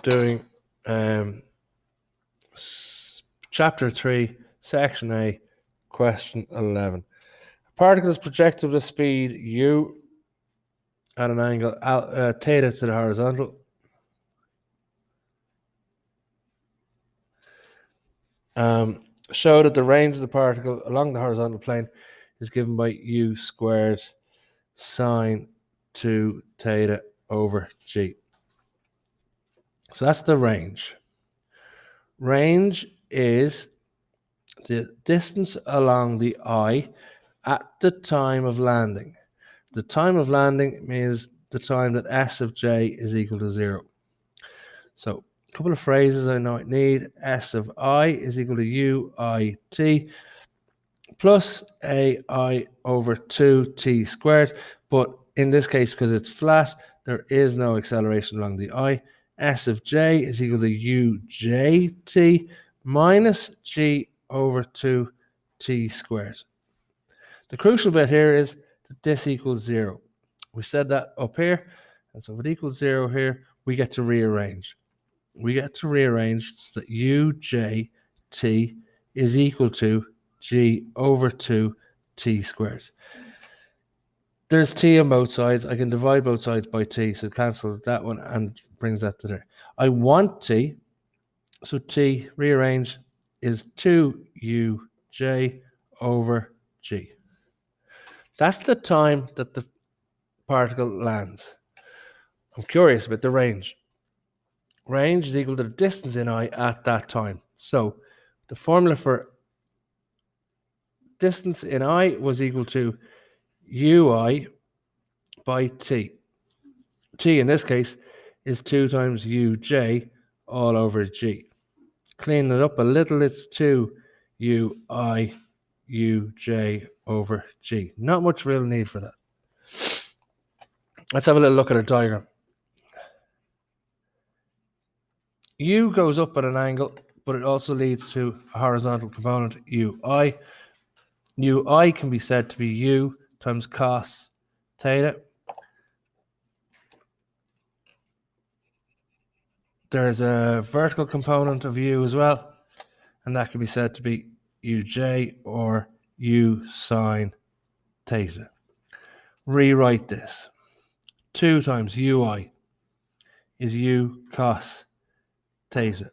doing Chapter 3, Section A, Question 11. A particle is projected with a speed u at an angle theta to the horizontal. Show that the range of the particle along the horizontal plane is given by u squared sine 2 theta over g. So that's the range. Range is the distance along the eye at the time of landing. The time of landing means the time that S of j is equal to 0. So a couple of phrases I might need. S of I is equal to u I t plus ai over 2t squared. But in this case, because it's flat, there is no acceleration along the eye. S of j is equal to ujt minus g over 2t squared. The crucial bit here is that this equals 0. We said that up here, and so if it equals 0 here, we get to rearrange. We get to rearrange so that ujt is equal to g over 2t squared. There's t on both sides. I can divide both sides by t, so it cancels that one and brings that to there. I want t, so t rearrange is 2uj over g. That's the time that the particle lands. I'm curious about the range. Range is equal to the distance in I at that time. So the formula for distance in I was equal to ui by t. T in this case is 2 times uj all over g. Clean it up a little, it's 2 ui uj over g. Not much real need for that. Let's have a little look at a diagram. U goes up at an angle, but it also leads to a horizontal component, ui. Ui can be said to be u times cos theta. There's a vertical component of u as well, and that can be said to be uj or u sine theta. Rewrite this. 2 times ui is u cos theta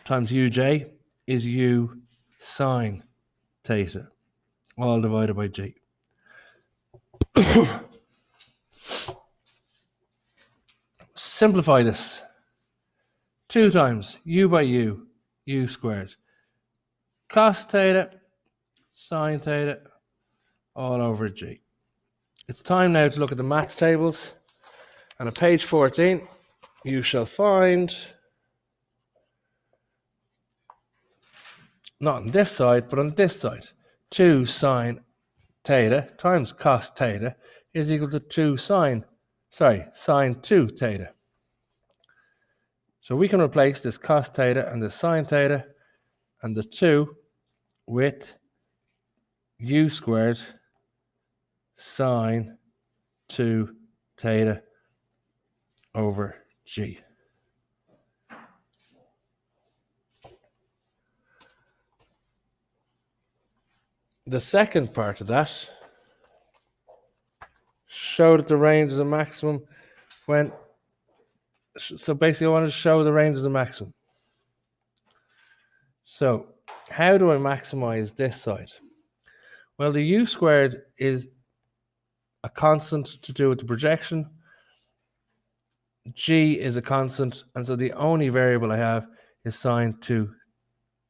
times uj is u sine theta, all divided by g. Simplify this. 2 times u by u squared, cos theta, sine theta, all over g. It's time now to look at the maths tables. And on page 14, you shall find, not on this side, but on this side, 2 sine theta times cos theta is equal to sine 2 theta. So we can replace this cos theta and the sine theta and the 2 with u squared sine 2 theta over g. The second part of that, show that the range is a maximum when, so basically I want to show the range is a maximum. So how do I maximize this side? Well, the u squared is a constant to do with the projection. G is a constant, and so the only variable I have is sine 2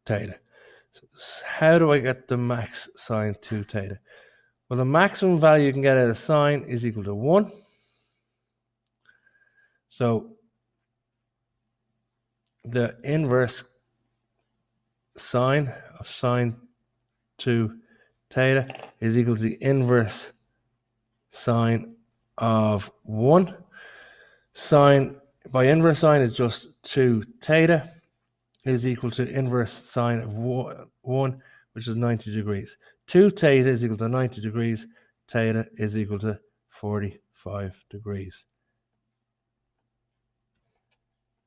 theta. So how do I get the max sine 2 theta? Well, the maximum value you can get out of sine is equal to 1. So the inverse sine of sine 2 theta is equal to the inverse sine of 1. Sine by inverse sine is just 2 theta is equal to inverse sine of 1, which is 90 degrees. 2 theta is equal to 90 degrees. Theta is equal to 45 degrees.